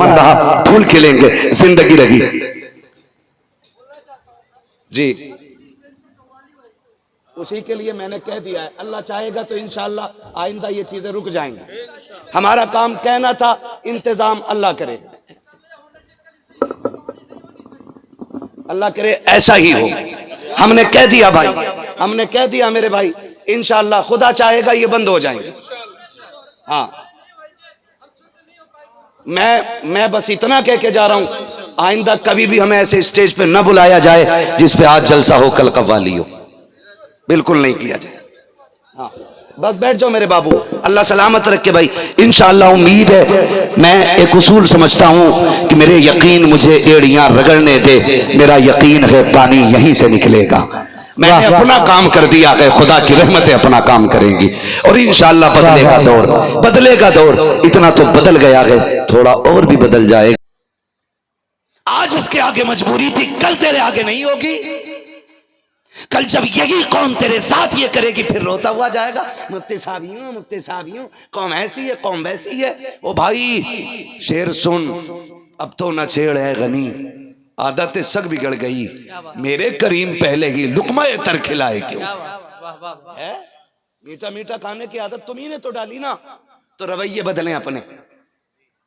मन रहा, फूल खिलेंगे, जिंदगी रही। जी, उसी के लिए मैंने कह दिया है, अल्लाह चाहेगा तो इंशाअल्लाह आइंदा ये चीजें रुक जाएंगी। हमारा काम कहना था, इंतजाम अल्लाह करे, अल्लाह करे ऐसा ही हो। हमने कह दिया भाई, हमने कह दिया मेरे भाई, इंशाअल्लाह खुदा चाहेगा ये बंद हो जाएंगे। हाँ, मैं बस इतना कह के जा रहा हूं, आइंदा कभी भी हमें ऐसे स्टेज पे न बुलाया जाए जिस पे आज जलसा हो, कल कव्वाली हो, बिल्कुल नहीं किया जाए। हाँ, बस बैठ जाओ मेरे बाबू, अल्लाह सलामत रखे भाई। इंशाअल्लाह उम्मीद है, मैं एक उसूल समझता हूं कि मेरे यकीन मुझे एड़ियां रगड़ने दे, मेरा यकीन है पानी यहीं से निकलेगा। मैंने अपना काम कर दिया है, खुदा की रहमतें अपना काम करेंगी और इंशाअल्लाह बदलेगा दौर, बदलेगा दौर। इतना तो बदल गया है, थोड़ा और भी बदल जाएगा। आज उसके आगे मजबूरी थी, कल तेरे आगे नहीं होगी। कल जब यही कौम तेरे साथ ये करेगी, फिर रोता हुआ जाएगा, मुफ्ती साहबियों, कौम ऐसी है, कौम वैसी है। ओ भाई शेर सुन, अब तो न छेड़ है गनी, आदतें सब बिगड़ गई, मेरे करीम पहले ही लुकमा तर खिलाए क्यों। है मीठा मीठा खाने की आदत तुम्ही ने तो डाली ना, तो रवैये बदलें अपने।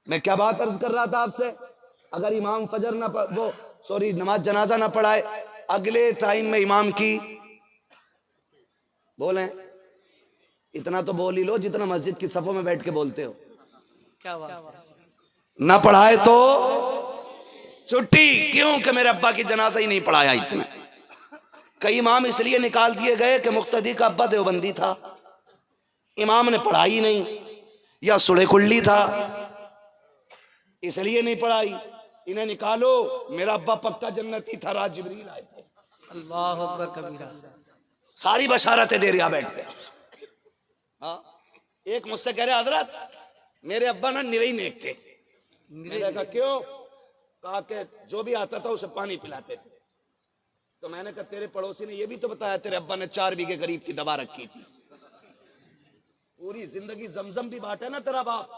मैं क्या बात अर्ज कर रहा था आपसे, अगर इमाम फजर ना वो सॉरी नमाज जनाजा ना पढ़ाए, अगले टाइम में इमाम की बोलें, इतना तो बोल ही लो जितना मस्जिद की सफों में बैठ के बोलते हो। क्या बात, ना पढ़ाए तो छुट्टी। क्यों कि मेरे अब्बा की जनाजा ही नहीं पढ़ाया इसने। कई इमाम इसलिए निकाल दिए गए कि मुक्तदी का अब्बा देवबंदी था, इमाम ने पढ़ाई नहीं, या सुड़े कुल्ली था इसलिए नहीं पढ़ाई, इन्हें निकालो। मेरा अब्बा पक्का जन्नती था, राज जिब्रील आए थे। अल्लाह अकबर कबीरा, सारी बशारतें दे रहा बैठ के। हाँ, एक मुझसे कह रहे हजरत मेरे अब्बा ना निरे ही नेक थे। मैंने कहा क्यों? कहा कि जो भी आता था उसे पानी पिलाते थे। तो मैंने कहा तेरे पड़ोसी ने यह भी तो बताया तेरे अब्बा ने 4 बीघे करीब की दवा रखी थी। पूरी जिंदगी जमजम भी बांटा ना तेरा बाप,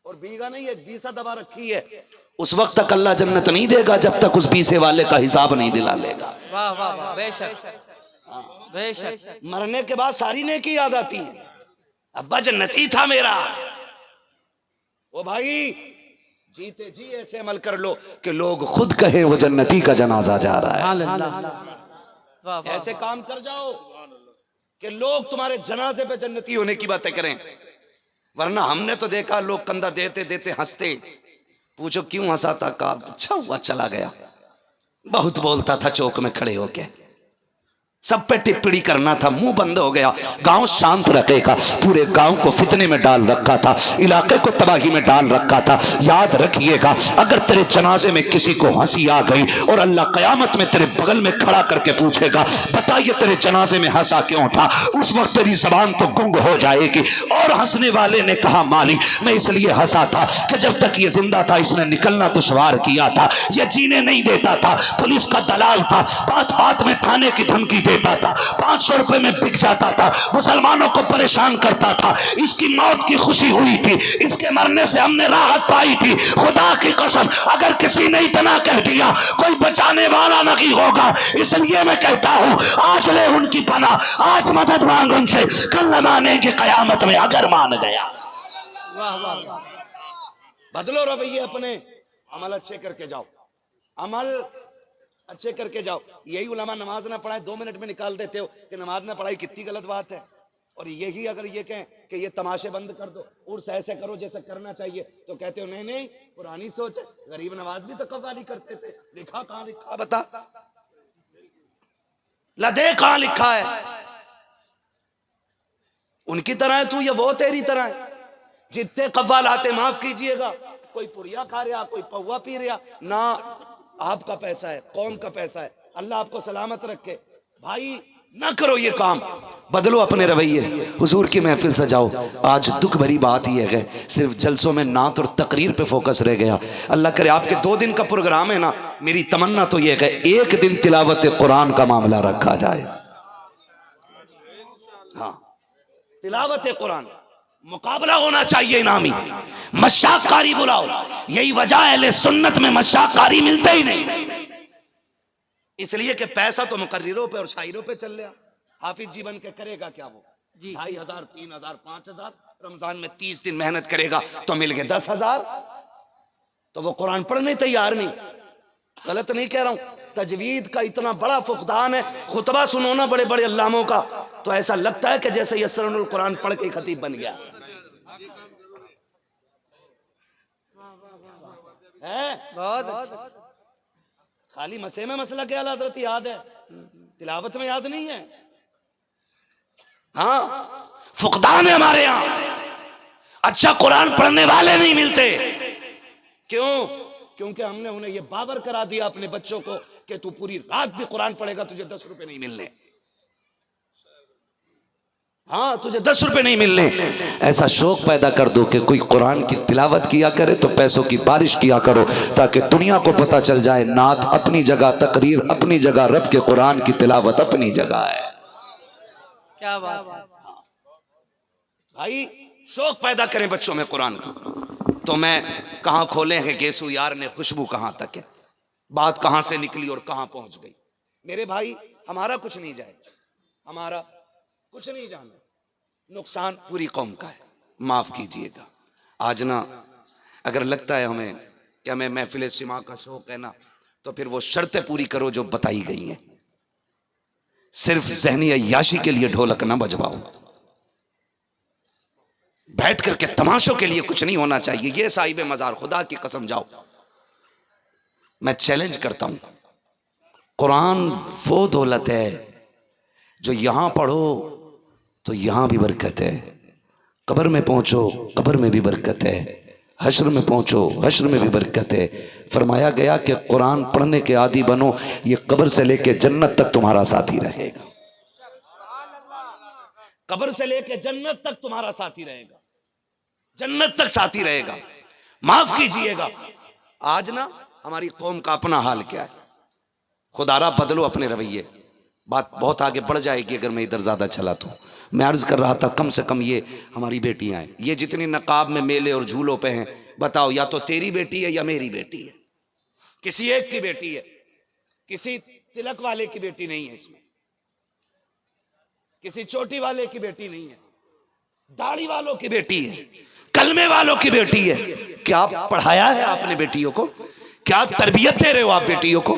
और बीघा नहीं है 20 दवा रखी है। उस वक्त तक अल्लाह जन्नत नहीं देगा जब तक उस 20 वाले का हिसाब नहीं दिला लेगा। वाह वाह वाह, बेशक बेशक। मरने के बाद सारी नेकी याद आती है, अब्बा जन्नती था मेरा। ओ भाई जीते जी ऐसे अमल कर लो कि लोग खुद कहे वो जन्नती का जनाजा जा रहा है। ऐसे काम कर जाओ कि लोग तुम्हारे जनाजे पे जन्नती होने की बातें करें। वरना हमने तो देखा लोग कंधा देते देते हंसते, पूछो क्यों हंसा था, का अच्छा हुआ चला गया। बहुत बोलता था चौक में खड़े होके, सब पे टिप्पणी करना था, मुंह बंद हो गया। गांव शांत रखेगा, पूरे गांव को फितने में डाल रखा था, इलाके को तबाही में डाल रखा था। याद रखिएगा, अगर तेरे जनाजे में किसी को हंसी आ गई और अल्लाह कयामत में तेरे बगल में खड़ा करके पूछेगा बताइए तेरे जनाजे में हंसा क्यों था, उस वक्त तेरी जबान तो गुंग हो जाएगी। और हंसने वाले ने कहा मालिक मैं इसलिए हंसा था कि जब तक ये जिंदा था इसने निकलना दुश्वार किया था, ये जीने नहीं देता था, पुलिस का दलाल था, बात बात में थाने की धमकी देता था, 500 रुपए में बिक जाता था, मुसलमानों को परेशान करता था। इसकी मौत की खुशी हुई थी, इसके मरने से हमने राहत पाई थी। खुदा की कसम अगर किसी ने इतना कह दिया कोई बचाने वाला नहीं होगा। इसलिए मैं कहता हूं आज ले उनकी पनाह, आज मदद मांग उनसे, कल न मानेंगे कयामत में अगर मान गया। वाह वाह, बदलो रवैये अपने, अमल अच्छे करके जाओ, अमल अच्छे करके जाओ। यही उलमा नमाज ना पढ़ाए 2 मिनट में निकाल देते हो कि नमाज ना पढ़ाई कितनी गलत बात है। और यही अगर ये कहें कि ये तमाशे बंद कर दो, उर्स ऐसे करो जैसे करना चाहिए, तो कहते हो नहीं नहीं पुरानी सोच है, गरीब नवाज भी तो कव्वाली करते थे। लिखा कहां लिखा बता, लदे कहां लिखा है? उनकी तरह है तू या वो तेरी तरह है? जितने कव्वाल आते माफ कीजिएगा, कोई पुड़िया खा रहा, कोई पौवा पी रहा ना, आपका पैसा है, कौम का पैसा है, अल्लाह आपको सलामत रखे। भाई ना करो ये काम, बदलो अपने रवैये, हुजूर की महफिल सजाओ। आज दुख भरी बात ही है सिर्फ जलसों में नात और तकरीर पे फोकस रह गया। अल्लाह करे आपके 2 दिन का प्रोग्राम है ना, मेरी तमन्ना तो ये है 1 दिन तिलावत कुरान का मामला रखा जाए। हाँ तिलावत कुरान, मुकाबला होना चाहिए इनामी, मशाकारी बुलाओ। यही वजह अहले सुन्नत में मशाकारी मिलते ही नहीं, इसलिए कि पैसा तो मुकर्रिरों पे और शायरों पे चल रहा। हाफिज जी बन के करेगा क्या वो? 2,500, 3,000, 5,000। रमजान में 30 दिन मेहनत करेगा तो मिल गए 10,000। तो वो कुरान पढ़ने तैयार नहीं। गलत नहीं कह रहा हूं, तजवीद का इतना बड़ा फुकदान है। खुतबा सुनो ना बड़े बड़े अल्लामों का, तो ऐसा लगता है कि जैसे यसरुल कुरान पढ़ के खतीब बन गया है। बहुत खाली मसे में मसला क्या हजरत याद है, तिलावत में याद नहीं है। हाँ, फुकदान है हमारे यहां। अच्छा कुरान पढ़ने वाले नहीं मिलते। क्यों? क्योंकि हमने उन्हें यह बावर करा दिया अपने बच्चों को कि तू पूरी रात भी कुरान पढ़ेगा तुझे 10 रुपए नहीं मिलने। हाँ, तुझे 10 रुपए नहीं मिलने। ऐसा शौक पैदा कर दो कि कोई कुरान की तिलावत किया करे तो पैसों की बारिश किया करो, ताकि दुनिया को पता चल जाए नात अपनी जगह, तकरीर अपनी जगह, रब के कुरान की तिलावत अपनी जगह है। क्या बात है भाई, शौक पैदा करें बच्चों में कुरान का। तो मैं कहां खोले हैं गेसू यार ने खुशबू कहां तक है, बात कहां से निकली और कहां पहुंच गई। मेरे भाई, हमारा कुछ नहीं जाएगा, हमारा कुछ नहीं जाना, नुकसान पूरी कौम का है। माफ कीजिएगा। आज ना अगर लगता है हमें कि हमें महफिल सिमा का शौक है ना, तो फिर वो शर्तें पूरी करो जो बताई गई हैं। सिर्फ ज़हनी अय्याशी के लिए ढोलक ना बजवाओ, बैठ करके तमाशों के लिए कुछ नहीं होना चाहिए। ये साहिब मजार खुदा की कसम जाओ, मैं चैलेंज करता हूं, कुरान वो दौलत है जो यहां पढ़ो तो यहां भी बरकत है, कब्र में पहुंचो कब्र में भी बरकत है, हश्र में पहुंचो हश्र में भी बरकत है। फरमाया गया कि कुरान पढ़ने के आदी बनो, ये कब्र से लेके जन्नत तक तुम्हारा साथी रहेगा। कब्र से लेके जन्नत तक तुम्हारा साथी रहेगा, जन्नत तक साथी रहेगा। माफ कीजिएगा, आज ना हमारी कौम का अपना हाल क्या है। खुदारा बदलो अपने रवैये। बात बहुत आगे बढ़ जाएगी अगर मैं इधर ज्यादा चला तो। मैं अर्ज कर रहा था, कम से कम ये हमारी बेटियां हैं, ये जितनी नकाब में मेले और झूलों पे हैं, बताओ या तो तेरी बेटी है या मेरी बेटी है। किसी एक की बेटी है, किसी तिलक वाले की बेटी नहीं है इसमें, किसी चोटी वाले की बेटी नहीं है, दाढ़ी वालों की बेटी है, कलमे वालों की बेटी है। क्या पढ़ाया है आपने बेटियों को? क्या तरबियत दे रहे हो आप बेटियों को?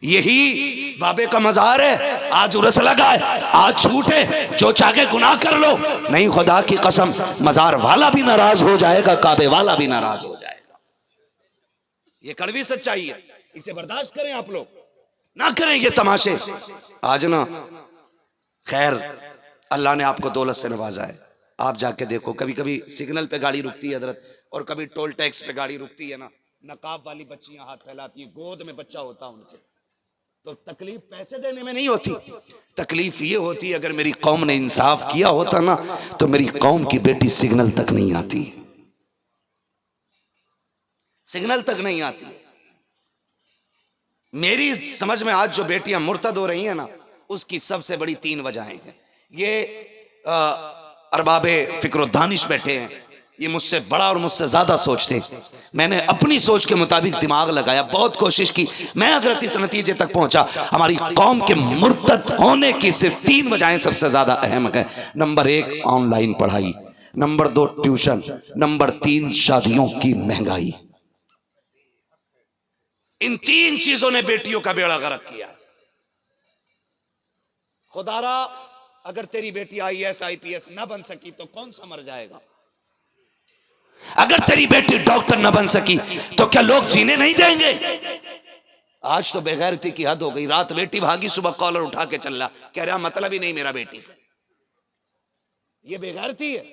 यही बाबे का मजार है। आज उरस लगा है, आज छूट है, जो चाहे गुनाह कर लो। नहीं, खुदा की कसम, मजार वाला भी नाराज हो जाएगा, काबे वाला भी नाराज हो जाएगा। ये कड़वी सच्चाई है, इसे बर्दाश्त करें आप लोग, ना करें ये तमाशे। आज ना खैर अल्लाह ने आपको दौलत से नवाजा है। आप जाके देखो, कभी कभी सिग्नल पे गाड़ी रुकती है हजरत, और कभी टोल टैक्स पे गाड़ी रुकती है ना, नकाब वाली बच्चियां हाथ फैलाती है, गोद में बच्चा होता उनके। तो तकलीफ पैसे देने में नहीं होती, तकलीफ ये होती है अगर मेरी कौम ने इंसाफ किया होता ना, तो मेरी कौम की बेटी सिग्नल तक नहीं आती, सिग्नल तक नहीं आती। मेरी समझ में आज जो बेटियां मुर्तद हो रही हैं ना, उसकी सबसे बड़ी 3 वजहें हैं। ये अरबाबे फिक्र दानिश बैठे हैं, ये मुझसे बड़ा और मुझसे ज्यादा सोचते हैं। मैंने अपनी सोच के मुताबिक दिमाग लगाया, बहुत कोशिश की, मैं हजरत इस नतीजे तक पहुंचा, हमारी कौम के मुर्तद होने की सिर्फ 3 वजहें सबसे ज्यादा अहम है। नंबर 1 ऑनलाइन पढ़ाई, नंबर 2 ट्यूशन, नंबर 3 शादियों की महंगाई। इन 3 चीजों ने बेटियों का बेड़ा गर्क किया। खुदारा, अगर तेरी बेटी IAS IPS ना बन सकी तो कौन सा मर जाएगा? अगर तेरी बेटी डॉक्टर न बन सकी तो क्या लोग जीने नहीं देंगे? आज तो बेगैरती की हद हो गई। रात बेटी भागी, सुबह कॉलर उठा के चल रहा, कह रहा मतलब ही नहीं मेरा बेटी से। ये बेगैरती है।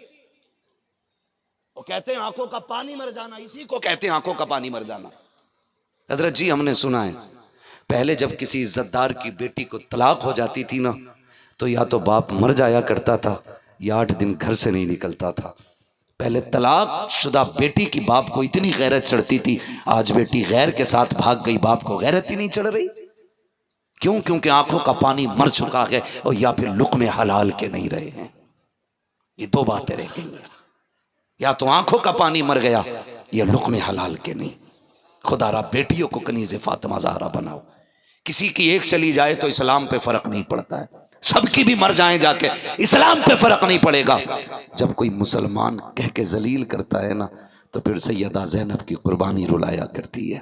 वो कहते हैं आंखों का पानी मर जाना, इसी को कहते हैं आंखों का पानी मर जाना। हजरत जी, हमने सुना है पहले जब किसी इज्जतदार की बेटी को तलाक हो जाती थी ना, तो या तो बाप मर जाया करता था या 8 दिन घर से नहीं निकलता था। पहले तलाक शुदा बेटी की बाप को इतनी गैरत चढ़ती थी, आज बेटी गैर के साथ भाग गई, बाप को गैरत ही नहीं चढ़ रही। क्यों? क्योंकि आंखों का पानी मर चुका है, और या फिर लुक्मे हलाल के नहीं रहे हैं। ये 2 बातें रह गई हैं। या तो आंखों का पानी मर गया, ये लुक़्मे हलाल के नहीं। खुदारा बेटियों को कनीज़े फातिमा ज़हरा बनाओ। किसी की एक चली जाए तो इस्लाम पे फर्क नहीं पड़ता है, सबकी भी मर जाएं जाके, इस्लाम पे फर्क नहीं पड़ेगा। जब कोई मुसलमान कह के जलील करता है ना, तो फिर सैयदा ज़ैनब की कुर्बानी रुलाया करती है।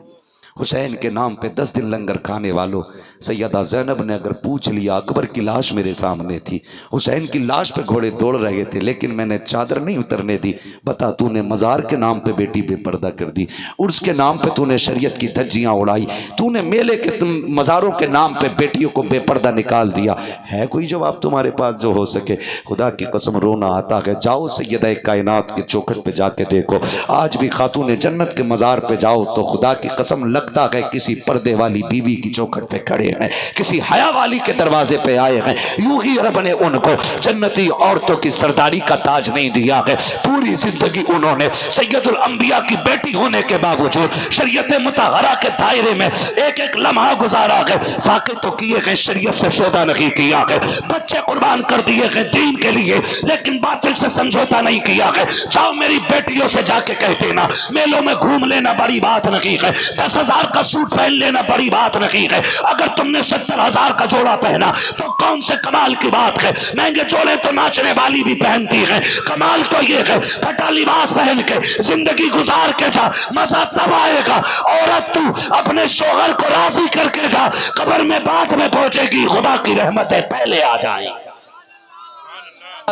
हुसैन के नाम पे 10 दिन लंगर खाने वालों, सैयदा ज़ैनब ने अगर पूछ लिया, अकबर की लाश मेरे सामने थी, हुसैन की लाश पे घोड़े दौड़ रहे थे, लेकिन मैंने चादर नहीं उतरने दी। बता, तूने मज़ार के नाम पे बेटी बेपर्दा कर दी, उर्स के नाम पे तूने शरीयत की धज्जियाँ उड़ाई, तूने मेले के मज़ारों के नाम पे बेटियों को बेपर्दा निकाल दिया। है कोई जवाब तुम्हारे पास जो हो सके? खुदा की कसम रोना आता है। जाओ सैयदा कायनात के चौखट पे जाके देखो, आज भी खातून जन्नत के मज़ार पे जाओ तो खुदा की कसम लगता है किसी पर्दे वाली बीवी की चौखट पे खड़े हैं, किसी हया वाली के दरवाजे पे आए हैं। यूं ही रब ने उनको जन्नती औरतों की सरदारी का ताज नहीं दिया है। पूरी जिंदगी उन्होंने सैयदुल अंबिया की बेटी होने के बावजूद शरीयत मुतहरा के दायरे में एक एक लम्हा गुजारा है। फाके तो किए गए, शरीयत से सौदा नहीं किया है, बच्चे कुर्बान कर दिए गए दीन के लिए, लेकिन बातिल से समझौता नहीं किया है। जाओ मेरी बेटियों से जाके कह देना, मेलों में घूम लेना बड़ी बात नहीं है, 10,000 का सूट पहन लेना बड़ी बात नहीं है। अगर तुमने 70,000 का जोड़ा पहना तो कौन से कमाल की बात है। महंगे जोड़े तो नाचने वाली भी पहनती है, कमाल तो ये है फटा लिबास पहन के जिंदगी गुजार के जा, मजा तब आएगा। औरत तू अपने शोहर को राजी करके जा, कब्र में बाद में पहुंचेगी, खुदा की रहमतें पहले आ जाएंगी।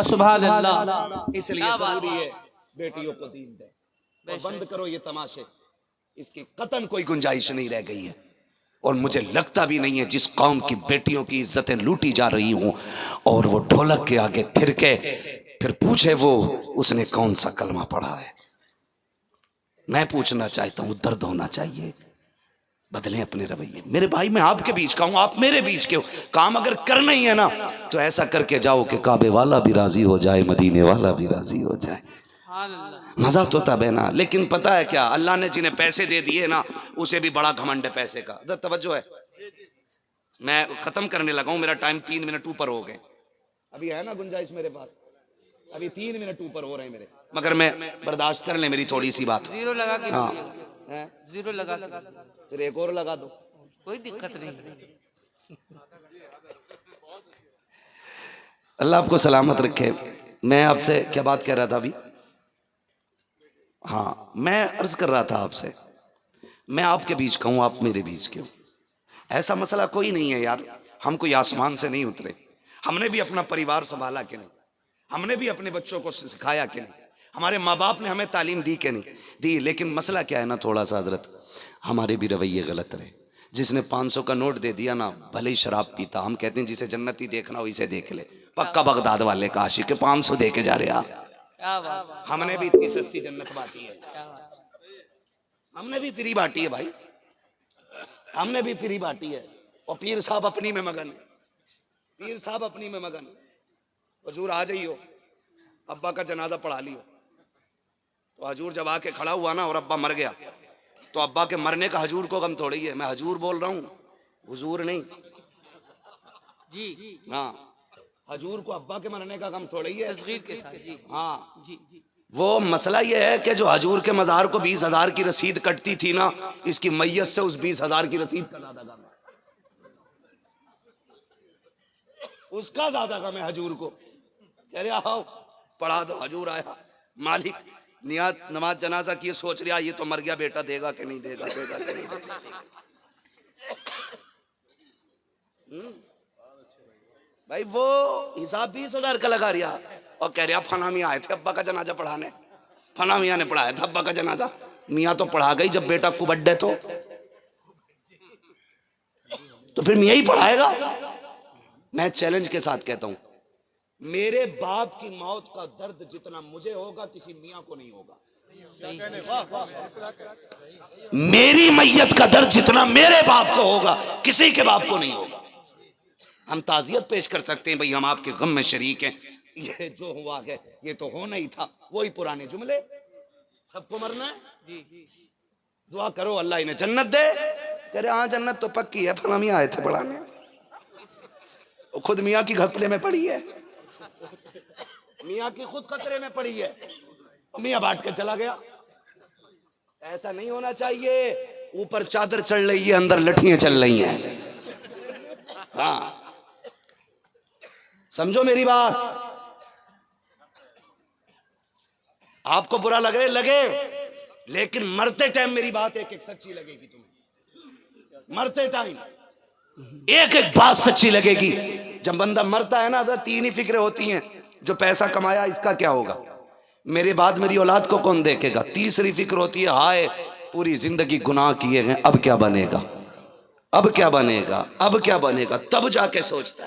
सुभान अल्लाह। इसलिए जरूरी है बेटियों को दीन दे, और बंद करो ये तमाशे, इसकी कतन कोई गुंजाइश नहीं रह गई है। और मुझे लगता भी नहीं है जिस कौम की बेटियों की इज्जतें लूटी जा रही हूं और वो ढोलक के आगे थिरके फिर पूछे वो उसने कौन सा कलमा पढ़ा है। मैं पूछना चाहता हूं, दर्द होना चाहिए, बदलें अपने रवैये। मेरे भाई मैं आपके बीच का हूं, आप मेरे बीच के हो। काम अगर करना ही है ना तो ऐसा करके जाओ कि काबे वाला भी राजी हो जाए, मदीने वाला भी राजी हो जाए। मजा तो तब है ना। लेकिन पता है क्या, अल्लाह ने जिन्हें पैसे दे दिए ना उसे भी बड़ा घमंड है पैसे का। इधर तवज्जो है, मैं खत्म करने लगा हूं, मेरा टाइम 3 मिनट ऊपर हो गए। अभी है ना गुंजाइश मेरे पास, अभी 3 मिनट ऊपर हो रहे हैं मेरे, मगर मैं बर्दाश्त कर ले मेरी थोड़ी सी बात। जीरो लगा के, हाँ जीरो लगा के, फिर एक और लगा दो, कोई दिक्कत नहीं। अल्लाह आपको सलामत रखे। मैं आपसे क्या बात कह रहा था अभी? हाँ, मैं अर्ज कर रहा था आपसे, मैं आपके बीच का हूं, आप मेरे बीच के हो। ऐसा मसला कोई नहीं है यार, हम कोई आसमान से नहीं उतरे। हमने भी अपना परिवार संभाला कि नहीं, हमने भी अपने बच्चों को सिखाया कि नहीं, हमारे माँ बाप ने हमें तालीम दी कि नहीं दी। लेकिन मसला क्या है ना, थोड़ा सा हजरत, हमारे भी रवैये गलत रहे। जिसने 500 का नोट दे दिया ना, भले ही शराब पीता, हम कहते हैं जिसे जन्नती देखना हो इसे देख ले, पक्का बगदाद वाले का आशिक के 500 दे के जा रहे आप। हमने भी इतनी सस्ती जन्नत बांटी है, हमने भी फ्री बांटी है भाई, हमने भी फ्री बांटी है। और पीर साहब अपनी में मगन, पीर साहब अपनी में मगन। हजूर आ जाइयो, अब्बा का जनाजा पढ़ा लियो। तो हजूर जब आके खड़ा हुआ ना और अब्बा मर गया, तो अब्बा के मरने का हजूर को गम थोड़ी है। मैं हजूर बोल रहा हूँ, हुजूर नहीं जी। हाँ, हजूर को अब्बा के मरने का गम थोड़ी है, तस्गीर के साथ। जी हाँ जी जी। वो मसला ये है कि जो हजूर के मज़ार को 20,000 की रसीद कटती थी ना, इसकी मैयत से उस 20,000 की रसीद का ज्यादा गम है, उसका ज्यादा गम है हजूर को। कह रहे आओ पढ़ा दो, हजूर आया, मालिक नियाज नमाज जनाजा की सोच रहा, ये तो मर गया, बेटा देगा कि नहीं देगा, देगा कि नहीं देगा। भाई वो हिसाब 20,000 का लगा रिया और कह रहा फना मियाँ आए थे अब्बा का जनाजा पढ़ाने, फना मियाँ ने पढ़ाया था अब्बा का जनाजा। मियाँ तो पढ़ा गई, जब बेटा को बर्थडे तो फिर मियाँ ही पढ़ाएगा। मैं चैलेंज के साथ कहता हूं, मेरे बाप की मौत का दर्द जितना मुझे होगा किसी मियाँ को नहीं होगा। मेरी मैयत का दर्द जितना मेरे बाप को होगा किसी के बाप को नहीं होगा। हम ताजियत पेश कर सकते हैं, भाई हम आपके गम में शरीक हैं, ये जो हुआ है ये तो होना ही था, वही पुराने जुमले, सबको मरना है, दुआ करो अल्लाह इन्हें जन्नत दे। कह रहे हाँ जन्नत तो पक्की है, फला मियाँ आए थे पढ़ाने, खुद मियाँ की घपले में पड़ी है, मियाँ की खुद खतरे में पड़ी है। मियां बांट के चला गया। ऐसा नहीं होना चाहिए। ऊपर चादर चढ़ रही है, अंदर लठियां चल रही हैं। हाँ, समझो मेरी बात। आपको बुरा लगे लगे, लेकिन मरते टाइम मेरी बात एक एक सच्ची लगेगी तुम्हें। मरते टाइम एक एक बात सच्ची लगेगी। जब बंदा मरता है ना तो तीन ही फिक्रें होती हैं। जो पैसा कमाया इसका क्या होगा, मेरे बाद मेरी औलाद को कौन देखेगा। तीसरी फिक्र होती है, हाय पूरी जिंदगी गुनाह किए हैं, अब क्या बनेगा, अब क्या बनेगा, अब क्या बनेगा। तब जाके सोचता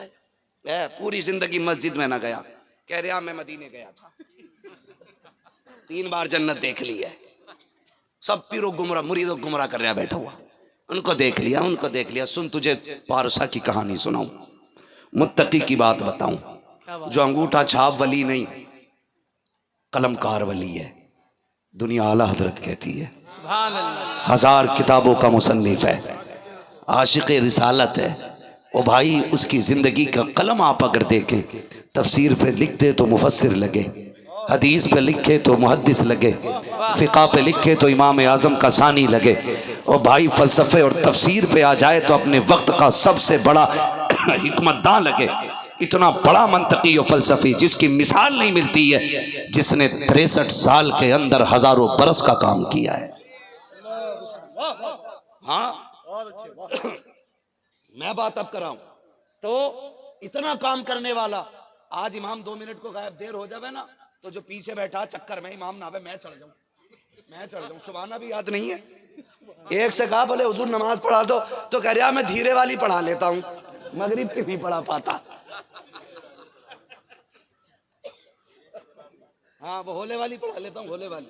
है पूरी जिंदगी मस्जिद में ना गया, कह रहा मैं मदीने गया था, 3 बार जन्नत देख ली है। सब पीरो गुमराह मुरीदों गुमराह कर रहा बैठा हुआ, उनको देख लिया, उनको देख लिया। सुन तुझे पारसा की कहानी सुनाऊं, मुत्तकी की बात बताऊं, जो अंगूठा छाप वली नहीं, कलमकार वली है। दुनिया आला हजरत कहती है, 1000 किताबों का मुसन्निफ है, आशिक रिसालत है। ओ भाई, उसकी जिंदगी का कलम आप अगर देखें, तफसीर पे लिखते तो मुफस्सिर लगे, हदीस पे लिखे तो मुहद्दिस लगे, फिक़ा पे लिखे तो इमाम आज़म का सानी लगे। और भाई फलसफे और तफसीर पे आ जाए तो अपने वक्त का सबसे बड़ा हिकमतदान लगे। इतना बड़ा मंतकी और फलसफी जिसकी मिसाल नहीं मिलती है, जिसने 63 साल के अंदर हजारों बरस का काम किया है। हाँ, मैं बात अब कराऊं तो इतना काम करने वाला, आज इमाम 2 मिनट को गायब, देर हो जावे ना तो जो पीछे बैठा चक्कर में इमाम ना आवे, मैं चढ़ जाऊं, सुबहाना भी याद नहीं है। एक से कहा बोले हुजूर नमाज पढ़ा दो, तो कह रहा मैं धीरे वाली पढ़ा लेता हूं, मगरिब की नहीं पढ़ा पाता। हाँ, वो होले वाली पढ़ा लेता हूँ, होले वाली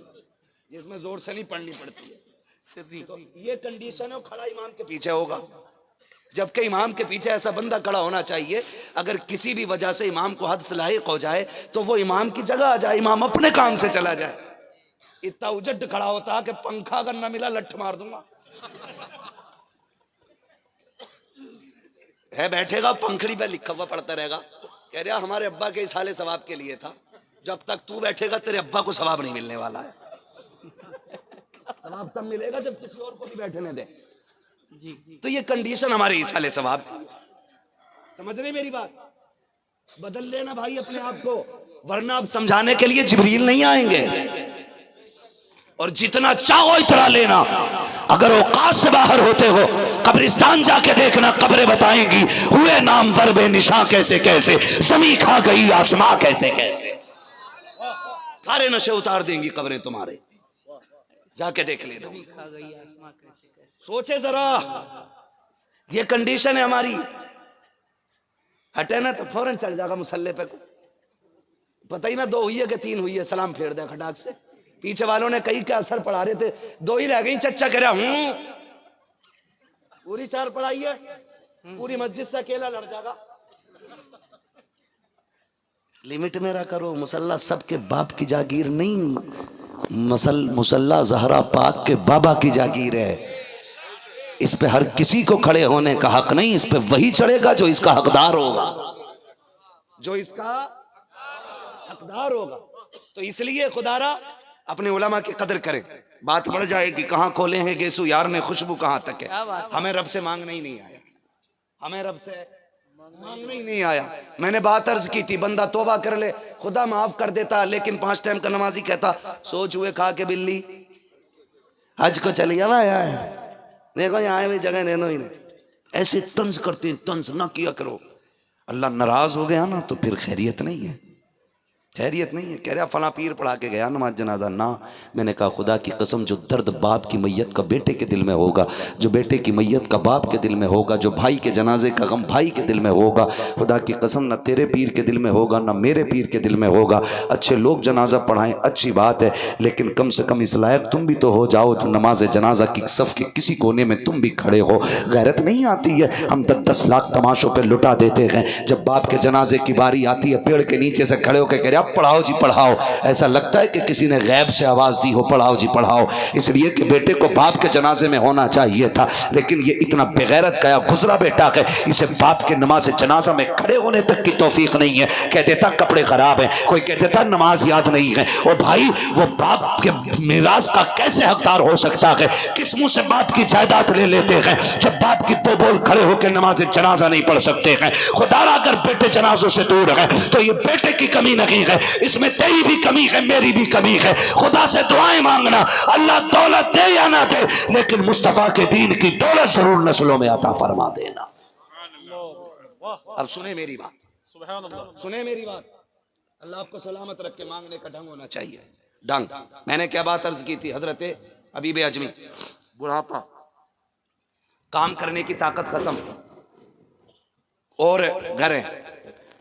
जिसमें जोर से नहीं पढ़नी पड़ती है। तो ये कंडीशन है, वो खड़ा इमाम के पीछे होगा, जबकि इमाम के पीछे ऐसा बंदा खड़ा होना चाहिए, अगर किसी भी वजह से इमाम को हद से लायक हो जाए तो वो इमाम की जगह आ जाए, इमाम अपने काम से चला जाए। इतना उजट खड़ा होता कि पंखा अगर ना मिला लठ मार दूंगा। है बैठेगा पंखड़ी पे लिखा हुआ पढ़ता रहेगा, कह रहा हमारे अब्बा के इस हाले सवाब के लिए था, जब तक तू बैठेगा तेरे अब्बा को सवाब नहीं मिलने वाला है। सवाब तब मिलेगा जब किसी और को भी बैठने दे। जी, तो ये कंडीशन हमारे इस हाले सवाब की, समझ रहे मेरी बात। बदल लेना भाई अपने आप को, वरना अब समझाने के लिए जिब्रील नहीं आएंगे। और जितना चाहो इतना लेना, अगर औकात से बाहर होते हो कब्रिस्तान जाके देखना, कब्रें बताएंगी हुए नामवर बेनिशां कैसे कैसे, ज़मीं खा गई आसमां कैसे कैसे, सारे नशे उतार देंगी कब्रें तुम्हारे, जाके देख लेना। सोचे जरा, ये कंडीशन है हमारी। हटे ना तो फौरन चढ़ जाएगा मुसल्ले पे, पता ही ना 2 हुई है कि 3 हुई है, सलाम फेर दे खटाक से। पीछे वालों ने कई का असर पढ़ा रहे थे, 2 ही रह गई, चच्चा कह रहा हूं पूरी 4 पढ़ाई है, पूरी मस्जिद से अकेला लड़ जाएगा। लिमिट में रहा करो। मुसल्ला सबके बाप की जागीर नहीं, मुसल्ला ज़हरा पाक के बाबा की जागीर है। इस पे हर किसी को खड़े होने का हक नहीं, इस पे वही चढ़ेगा जो इसका हकदार होगा, जो इसका हकदार होगा। तो इसलिए खुदारा अपने उलमा की कदर करें, बात बढ़ जाएगी। कहाँ खोले हैं गेसु यार में खुशबू कहाँ तक है। हमें रब से मांगना ही नहीं आया, हमें रब से मांगना ही नहीं आया। मैंने बात अर्ज की थी, बंदा तौबा कर ले खुदा माफ कर देता, लेकिन 5 टाइम का नमाजी कहता सोच हुए खा के बिल्ली हज को चली आया है, देखो यहाँ भी जगह दे दो ही नहीं। ऐसे तंज करते हैं, तंज ना किया करो। अल्लाह नाराज हो गया ना तो फिर खैरियत नहीं है, खैरियत नहीं है। कह रहा फला पीर पढ़ा के गया नमाज जनाजा ना। मैंने कहा खुदा की कसम, जो दर्द बाप की मैयत का बेटे के दिल में होगा, जो बेटे की मैयत का बाप के दिल में होगा, जो भाई के जनाजे का गम भाई के दिल में होगा, खुदा की कसम ना तेरे पीर के दिल में होगा ना मेरे पीर के दिल में होगा। अच्छे लोग जनाजा पढ़ाएं अच्छी बात है, लेकिन कम से कम इस लायक तुम भी तो हो जाओ तो नमाज जनाजा की सफ़ के किसी कोने में तुम भी खड़े हो। गैरत नहीं आती है, हम 10-10 लाख तमाशों पर लुटा देते हैं। जब बाप के जनाजे की बारी आती है, पेड़ के नीचे से खड़े होकर कह रहा पढ़ाओ जी पढ़ाओ। ऐसा लगता है कि किसी ने गैब से आवाज़ दी हो, पढ़ाओ जी पढ़ाओ। इसलिए कि बेटे को बाप के जनाजे में होना चाहिए था, लेकिन ये इतना बेगैरत गया गुजरा बेटा है, इसे बाप के नमाज जनाजा में खड़े होने तक की तौफीक नहीं है। कह देता कपड़े खराब हैं, कोई कह देता नमाज याद नहीं है। और भाई वो बाप के मीरास का कैसे हकदार हो सकता है? किस मुंह से बाप की जायदाद ले लेते हैं जब बाप की दो बोल खड़े होकर नमाज जनाजा नहीं पढ़ सकते हैं? खुदा रा अगर बेटे जनाजों से दूर है तो ये बेटे की कमी नहीं है, इसमें तेरी भी कमी है, मेरी भी कमी है। खुदा से दुआएं मांगना, अल्लाह दौलत दे या ना दे, लेकिन मुस्तफा के दीन की दौलत जरूर नस्लों में अता फरमा देना। अब सुने मेरी बात, सुने मेरी बात। अल्लाह आपको सलामत रख के मांगने का ढंग होना चाहिए। ढंग, मैंने क्या बात अर्ज की थी? हजरत हबीब अजमी, बुढ़ापा, काम करने की ताकत खत्म और घर है,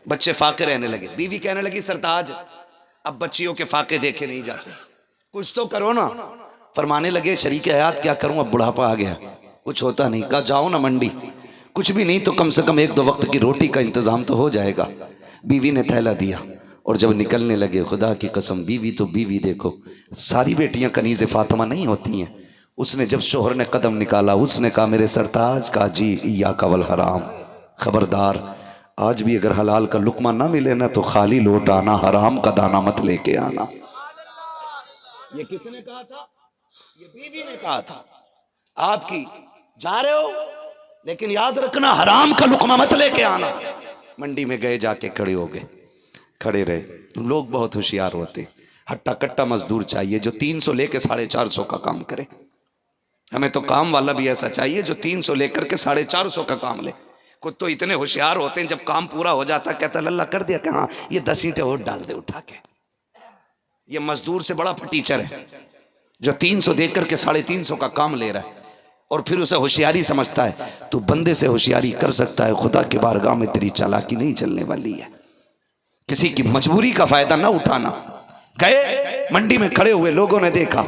बच्चे फाके रहने लगे। बीवी कहने लगी सरताज अब बच्चियों के फाके देखे नहीं जाते, कुछ तो करो ना। फरमाने लगे शरीक हयात क्या करूं, अब बुढ़ापा आ गया, कुछ होता नहीं। कहा जाओ ना मंडी, कुछ भी नहीं तो कम से कम 1-2 वक्त की रोटी का इंतजाम तो हो जाएगा। बीवी ने थैला दिया और जब निकलने लगे, खुदा की कसम बीवी तो बीवी, देखो सारी बेटियां कनीज़े फातिमा नहीं होती हैं। उसने जब शोहर ने कदम निकाला, उसने कहा मेरे सरताज का जी या कवल हराम, खबरदार आज भी अगर हलाल का लुकमा ना मिले ना तो खाली लौट आना, हराम का दाना मत लेके आना। ये किसने कहा था? ये बीवी ने कहा था। आपकी जा रहे हो लेकिन याद रखना हराम का लुकमा मत लेके आना। मंडी में गए, जाके खड़े हो गए, खड़े रहे। लोग बहुत होशियार होते, हट्टा कट्टा मजदूर चाहिए जो 300 लेके 450 का काम करे। हमें तो काम वाला भी ऐसा चाहिए जो 300 लेकर के 450 का काम ले। कुछ तो इतने होशियार होते हैं, जब काम पूरा हो जाता कहता लल्ला कर दिया, कहाँ ये 10 ईंटें और डाल दे उठा के। ये मजदूर से बड़ा टीचर है जो 300 देकर के 350 का काम ले रहा है और फिर उसे होशियारी समझता है। तो बंदे से होशियारी कर सकता है, खुदा के बारगाह में तेरी चालाकी नहीं चलने वाली है। किसी की मजबूरी का फायदा ना उठाना। गए मंडी में खड़े हुए, लोगों ने देखा,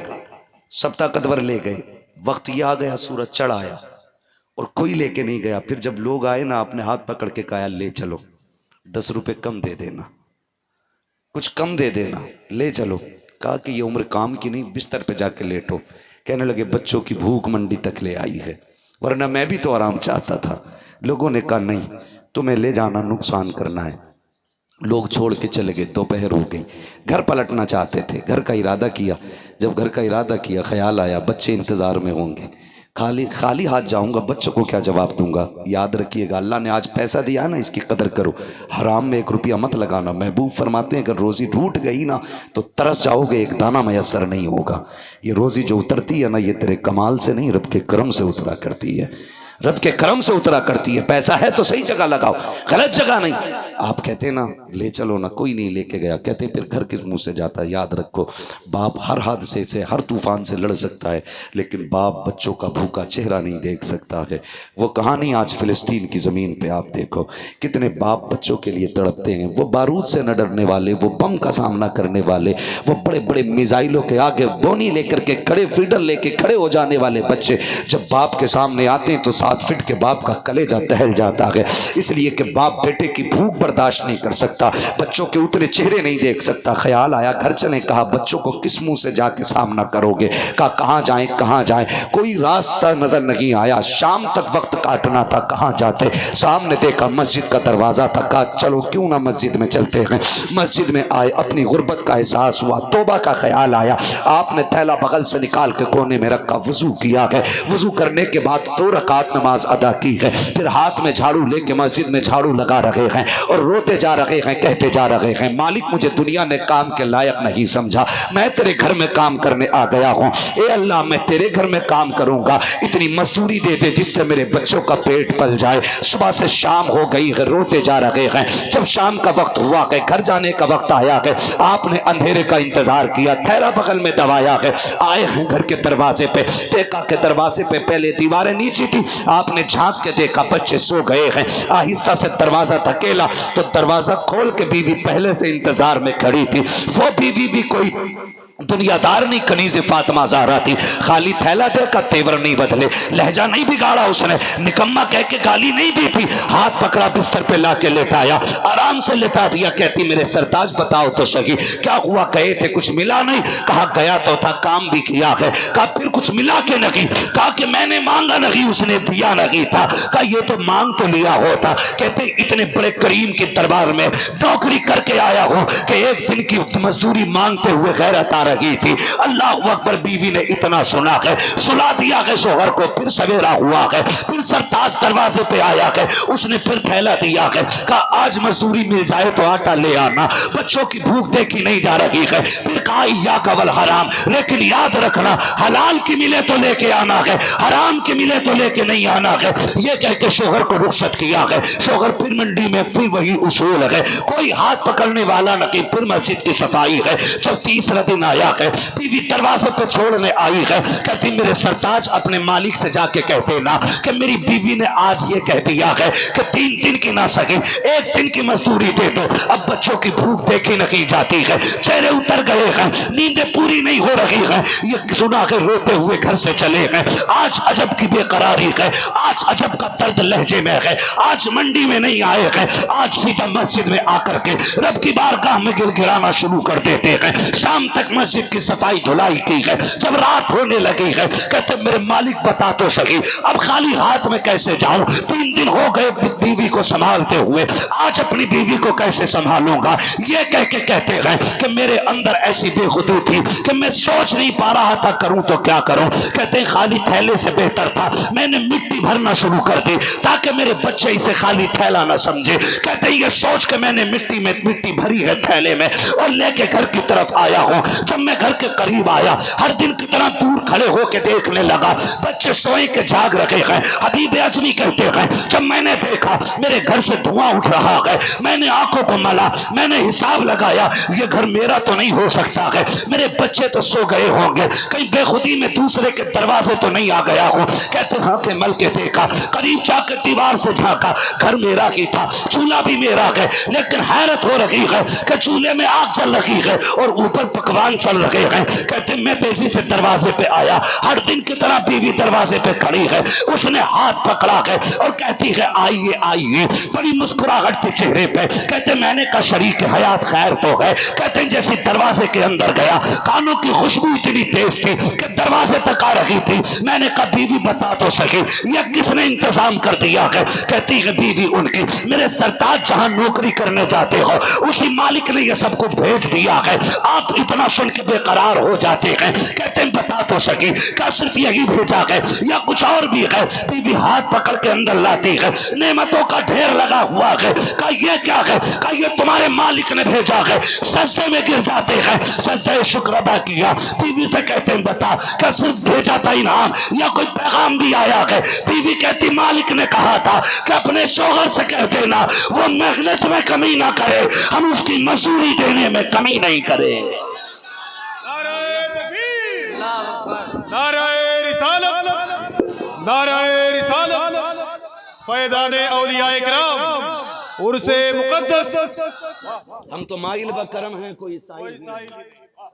सब ताकतवर ले गए। वक्त ये आ गया, सूरज चढ़ आया और कोई लेके नहीं गया। फिर जब लोग आए ना, अपने हाथ पकड़ के कहा ले चलो, 10 रुपए कम दे देना, कुछ कम दे देना, ले चलो। कहा कि ये उम्र काम की नहीं, बिस्तर पे जाके लेटो। कहने लगे बच्चों की भूख मंडी तक ले आई है, वरना मैं भी तो आराम चाहता था। लोगों ने कहा नहीं, तुम्हें ले जाना नुकसान करना है। लोग छोड़ के चले गए। दोपहर हो गई, घर पलटना चाहते थे, घर का इरादा किया। जब घर का इरादा किया, ख्याल आया बच्चे इंतज़ार में होंगे, खाली हाथ जाऊंगा, बच्चों को क्या जवाब दूंगा। याद रखिएगा अल्लाह ने आज पैसा दिया है ना, इसकी कदर करो, हराम में 1 रुपया मत लगाना। महबूब फरमाते हैं अगर रोज़ी टूट गई ना तो तरस जाओगे, एक दाना मैसर नहीं होगा। ये रोज़ी जो उतरती है ना, ये तेरे कमाल से नहीं, रब के करम से उतरा करती है, रब के करम से उतरा करती है। पैसा है तो सही जगह लगाओ, गलत जगह नहीं। आप कहते ना ले चलो ना, कोई नहीं लेके गया, कहते फिर घर किस मुंह से जाता है। याद रखो बाप हर हादसे से, हर तूफान से लड़ सकता है, लेकिन बाप बच्चों का भूखा चेहरा नहीं देख सकता है। वो कहानी आज फिलिस्तीन की ज़मीन पे आप देखो, कितने बाप बच्चों के लिए तड़पते हैं। वो बारूद से न डरने वाले, वो बम का सामना करने वाले, वो बड़े बड़े मिसाइलों के आगे बोनी लेकर के खड़े, फीडर लेके खड़े हो जाने वाले बच्चे जब बाप के सामने आते हैं तो 7 फीट के बाप का कलेजा दहल जाता है। इसलिए कि बाप बेटे की भूख बर्दाश्त नहीं कर सकता, बच्चों के उतरे चेहरे नहीं देख सकता। ख्याल आया घर चलें, कहा बच्चों को किस मुंह से जाके सामना करोगे। कहा कहाँ जाएं कहाँ जाएं, कोई रास्ता नजर नहीं आया। शाम तक वक्त काटना था, कहाँ जाते। सामने देखा मस्जिद का दरवाजा था, कहा चलो क्यों ना मस्जिद में चलते हैं। मस्जिद में आए, अपनी गुर्बत का एहसास हुआ, तौबा का ख्याल आया। आपने थैला बगल से निकाल के कोने में रखा, वजू किया है। वजू करने के बाद 2 रकात नमाज अदा की है। फिर हाथ में झाड़ू लेके मस्जिद में झाड़ू लगा रहे हैं और रोते जा रहे हैं, कहते जा रहे हैं मालिक मुझे दुनिया ने काम के लायक नहीं समझा, मैं तेरे घर में काम करने आ गया हूँ। ए अल्लाह मैं तेरे घर में काम करूंगा, इतनी मजदूरी दे दे जिससे मेरे बच्चों का पेट पल जाए। सुबह से शाम हो गई है, रोते जा रहे हैं। जब शाम का वक्त हुआ है, घर जाने का वक्त आया है, आपने अंधेरे का इंतजार किया, थैला बगल में दबाया है। आए हैं घर के दरवाजे पे, देखा के दरवाजे पे पहले दीवारें नीची थी, आपने झांक के देखा बच्चे सो गए हैं। आहिस्ता से दरवाजा धकेला तो दरवाजा खोल के बीवी पहले से इंतजार में खड़ी थी। वो बीवी भी कोई दुनियादार नहीं, कनीज़े फातिमा ज़हरा थी। खाली थैला देकर तेवर नहीं बदले, लहजा नहीं बिगाड़ा उसने, निकम्मा कह के गाली नहीं दी थी। हाथ पकड़ा, बिस्तर पे लाके लेटाया, आराम से लेटा दिया। कहती मेरे सरताज बताओ तो सही क्या हुआ? गए थे कुछ मिला नहीं? कहा गया तो था, काम भी किया है। कहा फिर कुछ मिला के नहीं? कहा कि मैंने मांगा नहीं, उसने दिया नहीं था। कहा ये तो मांग तो लिया होता। कहते इतने बड़े करीम के दरबार में नौकरी करके आया हूं कि एक दिन की मजदूरी मांगते हुए गैरत आ रही थी। अल्लाह अकबर। बीवी ने इतना सुना है, सुला दिया है शोहर को। फिर सवेरा हुआ है, फिर सरताज दरवाजे पे आया है, उसने फिर थैला दिया है। कहा आज मजदूरी मिल जाए तो आटा ले आना, बच्चों की भूख देखी नहीं जा रही है। फिर कहा या कवल हराम, लेकिन याद रखना हलाल की मिले तो लेके आना है, हराम की मिले तो लेके नहीं आना है। ये कह के शोहर को रुखसत किया है। शोहर फिर मंडी में, फिर वही उसूल है, कोई हाथ पकड़ने वाला नहीं। फिर मस्जिद की सफाई है। जब तीसरा दिन आया है, बीवी दरवाजे पे छोड़ने आई है। कहती मेरे सरताज अपने मालिक से जाके कहते ना कि मेरी बीवी ने आज ये कह दिया है कि 3 दिन की ना सकी, 1 दिन की मजदूरी दे दो। अब बच्चों की भूख देखी नहीं जाती है, चेहरे उतर गए हैं, नींदें पूरी नहीं हो रही हैं। ये सुना के रोते हुए घर से चले हैं। आज अजब की बेकरारी है, आज अजब का दर्द लहजे में है। आज मंडी में नहीं आए हैं, आज सीधा मस्जिद में आकर के रब की बारगाह में गिड़गिड़ाना शुरू कर देते हैं। शाम तक मस्जिद की सफाई धुलाई की है। जब रात होने लगी है, कहते मेरे मालिक बता तो सही अब खाली हाथ में कैसे जाऊं? 3 दिन हो गए बीवी को संभालते हुए, आज अपनी बीवी को कैसे संभालूंगा? ये कह के कहते हैं कि मेरे अंदर ऐसी बेखुदी थी कि मैं सोच नहीं पा रहा था करूं तो क्या करूं। कहते हैं खाली थैले से बेहतर था मैंने मिट्टी भरना शुरू कर दी ताकि मेरे बच्चे इसे खाली थैला ना समझे। कहते हैं ये सोच के मैंने मिट्टी भरी है थैले में और लेके घर की तरफ आया हूं। जब मैं घर के करीब आया, हर दिन की तरह दूर खड़े होकर देखने लगा, बच्चे सोए के जाग रखे हैं। हबीब अजमी कहते हैं जब मैंने देखा मेरे घर से धुआं उठ रहा है, मैंने आंखों को मला, मैंने हिसाब लगाया ये घर मेरा तो नहीं हो सकता है, मेरे बच्चे तो सो गए होंगे, कहीं बेखुदी में दूसरे के दरवाजे तो नहीं आ गया हूं। कहते हाँ के मल के देखा, करीब जाकर दीवार से झांका, घर मेरा ही था, चूल्हा भी मेरा है, लेकिन हैरत हो रही है कि चूल्हे में आग चल रही है और ऊपर पकवान चल रहे हैं। कहते मैं तेजी से दरवाजे पे आया, हर दिन की तरह बीवी दरवाजे पे खड़ी है, उसने हाथ पकड़ा है और कहती है आइए आइए, बड़ी मुस्कुराहट के चेहरे पे। कहते मैंने कहा शरीक हयात खैर तो है। कहते जैसे दरवाजे के अंदर गया, कानों की खुशबू इतनी तेज थी कि दरवाजे तक आ रही थी। मैंने कहा बीवी बता तो सके ये किसने इंतजाम कर दिया है? कहती है बीवी उनकी, मेरे सरताज जहां नौकरी करने जाते हो उसी मालिक ने ये सब कुछ भेज दिया है। आप इतना सुन के बेकरार हो जाते हैं। कहते हैं बता तो सकी क्या सिर्फ यही भेजा है या कुछ और भी है? बीवी हाथ पकड़ के अंदर लाती है, नेमतों का ढेर लगा हुआ है। कहा ये क्या है? कहा ये तुम्हारे मालिक ने भेजा है। सजदे में गिर जाते हैं, सजदे शुक्र अदा किया। बीवी से कहते हैं बता क्या सिर्फ भेजा था इनाम या कोई पैगाम भी आया है? बीवी कहती मालिक ने कहा था कि अपने शोहर से कह देना वो मेहनत में कमी ना करे, हम उसकी मजदूरी देने में कमी नहीं करें। नाराए रिसालत, नाराए रिसालत, फैज़ाने औलियाए किराम, उर्से मुक़द्दस। हम तो माइल ब करम हैं, कोई साइल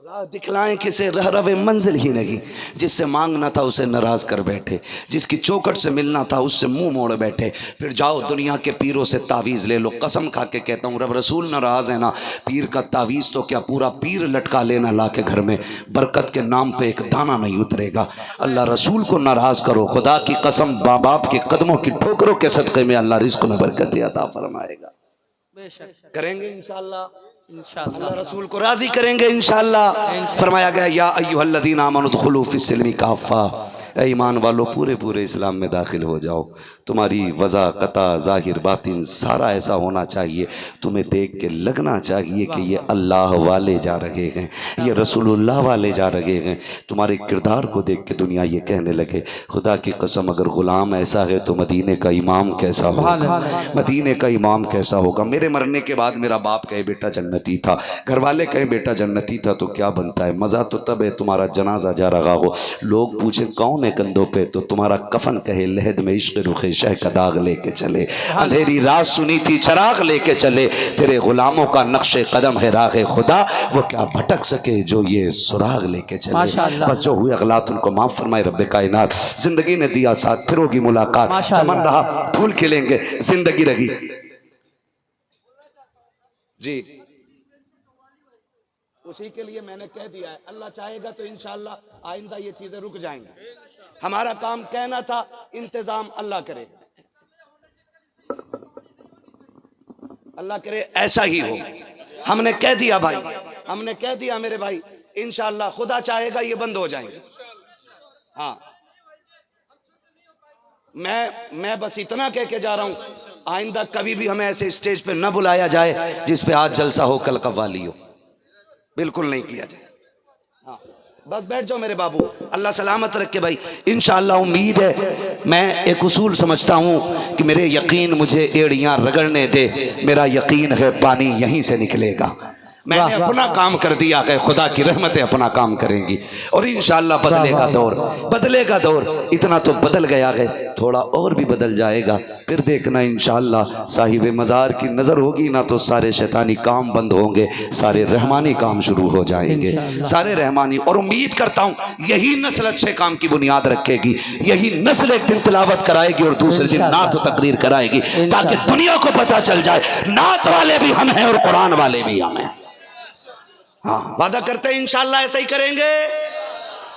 राह दिखलाएं किसे रह रवे मंजिल ही नहीं। जिससे मांगना था उसे नाराज कर बैठे, जिसकी चौखट से मिलना था उससे मुंह मोड़ बैठे। फिर जाओ दुनिया के पीरों से तावीज़ ले लो। कसम खा के कहता हूँ रब रसूल नाराज है ना, पीर का तावीज़ तो क्या पूरा पीर लटका लेना ला के घर में, बरकत के नाम पे एक दाना नहीं उतरेगा। अल्लाह रसूल को नाराज करो, खुदा की कसम माँ बाप के कदमों की ठोकरों के सदक़े में अल्लाह रिज़्क़ में बरकत अता फरमाएगा। करेंगे इंशाअल्लाह, अल्लाह रसूल को राजी करेंगे इंशाअल्लाह। फरमाया गया या अय्युहल्लज़ीना आमनू उदखुलू फ़िस्सिल्मि काफ़ा, ऐ ईमान वालों पूरे पूरे इस्लाम में दाखिल हो जाओ। तुम्हारी वज़ा कता ज़ाहिर बातिन सारा ऐसा होना चाहिए, तुम्हें देख के लगना चाहिए कि ये अल्लाह वाले जा रहे हैं, ये रसूलुल्लाह वाले जा रहे हैं। तुम्हारे किरदार को देख के दुनिया ये कहने लगे खुदा की कसम अगर ग़ुलाम ऐसा है तो मदीने का इमाम कैसा होगा, मदीने का इमाम कैसा होगा। मेरे मरने के बाद मेरा बाप कहे बेटा जन्नत जन्नती था। घर वाले कहें बेटा जन्नती था तो क्या बनता है, मज़ा तो तब है तुम्हारा जनाजा जा रहा हो, लोग पूछे कौन है कंधों पे, तो तुम्हारा कफन कहे लहद में इश्क रुखे शह का दाग लेके चले, अंधेरी रात सुनी थी चराग लेके चले, तेरे गुलामों का नक्शे कदम है राह खुदा, वो क्या भटक सके जो ये सुराग लेके चले। बस जो हुए अगलात उनको माफ फरमाए रब्बे कायनात। जिंदगी ने दिया साथ, फिर होगी मुलाकात, चमन रहा फूल खिलेंगे, जिंदगी रही जी। उसी के लिए मैंने कह दिया है, अल्लाह चाहेगा तो इंशाअल्लाह आइंदा ये चीजें रुक जाएंगी। हमारा काम कहना था, इंतजाम अल्लाह करे, अल्लाह करे ऐसा ही हो। हमने कह दिया भाई, हमने कह दिया मेरे भाई, इंशाअल्लाह खुदा चाहेगा ये बंद हो जाएंगे। हाँ, मैं बस इतना कह के जा रहा हूं, आइंदा कभी भी हमें ऐसे स्टेज पे न बुलाया जाए जिस पे आज जलसा हो कल कव्वाली हो, बिल्कुल नहीं किया जाए। हाँ, बस बैठ जाओ मेरे बाबू, अल्लाह सलामत रखे भाई। इंशाअल्लाह उम्मीद है, मैं एक उसूल समझता हूँ कि मेरे यकीन मुझे एड़ियाँ रगड़ने दे, मेरा यकीन है पानी यहीं से निकलेगा। मैंने अपना काम कर दिया है, खुदा की रहमतें अपना काम करेंगी और इंशाअल्लाह बदलेगा दौर, बदलेगा दौर। इतना तो बदल गया है, थोड़ा और भी बदल जाएगा, फिर देखना इंशाअल्लाह साहिब मज़ार की नज़र होगी ना तो सारे शैतानी काम बंद होंगे, सारे रहमानी काम शुरू हो जाएंगे, सारे रहमानी। और उम्मीद करता हूँ यही नस्ल अच्छे काम की बुनियाद रखेगी, यही नस्ल एक दिन तिलावत कराएगी और दूसरे दिन नात तकरीर कराएगी, ताकि दुनिया को पता चल जाए नात वाले भी हम हैं और कुरान वाले भी हम हैं। हाँ, वादा करते हैं इंशाअल्लाह ऐसा ही करेंगे।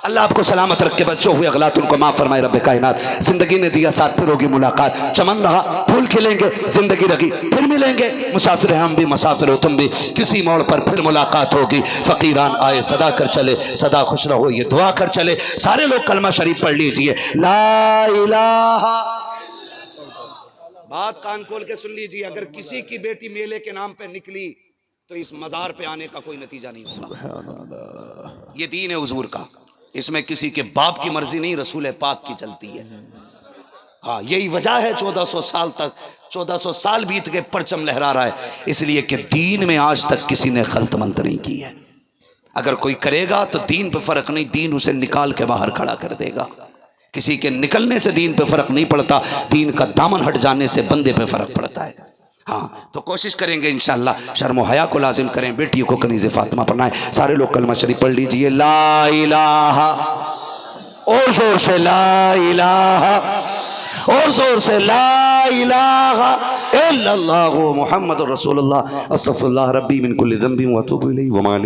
अल्लाह आपको सलामत रखे, बच्चों हुए अगलात उनको माफ फरमाए रब्बे कायनात। जिंदगी ने दिया साथ, फिर होगी मुलाकात, चमन रहा फूल खिलेंगे, जिंदगी रही फिर मिलेंगे, मुसाफिर हैं हम भी मुसाफिर हो तुम भी, किसी मोड़ पर फिर मुलाकात होगी। फकीरान आए सदा कर चले, सदा खुश रहो ये दुआ कर चले। सारे लोग कलमा शरीफ पढ़ लीजिए, ला इलाहा। बात कान खोल के सुन लीजिए, अगर किसी की बेटी मेले के नाम पे निकली तो इस मज़ार पे आने का कोई नतीजा नहीं होगा। ये दीन है हुजूर का, इसमें किसी के बाप की मर्जी नहीं, रसूल पाक की चलती है। हाँ, यही वजह है 1400 साल तक, 1400 साल बीत के परचम लहरा रहा है, इसलिए कि दीन में आज तक किसी ने खल्तमंत नहीं की है। अगर कोई करेगा तो दीन पे फर्क नहीं, दीन उसे निकाल के बाहर खड़ा कर देगा। किसी के निकलने से दीन पे फर्क नहीं पड़ता, दीन का दामन हट जाने से बंदे पे फर्क पड़ता है। हाँ, तो कोशिश करेंगे इंशाअल्लाह, शर्म हया को लाजिम करें, बेटियों को कनीज़े फातिमा पढ़ना है। सारे लोग कलमा शरीफ पढ़ लीजिए, ला इलाहा, और जोर से ला इलाहा, और जोर से ला इलाहा इल्लल्लाहु मुहम्मदुर रसूलुल्लाह, अस्तगफिरुल्लाह रब्बी मिन कुल्ली ज़ंबिन व अतूबु इलैहि व मा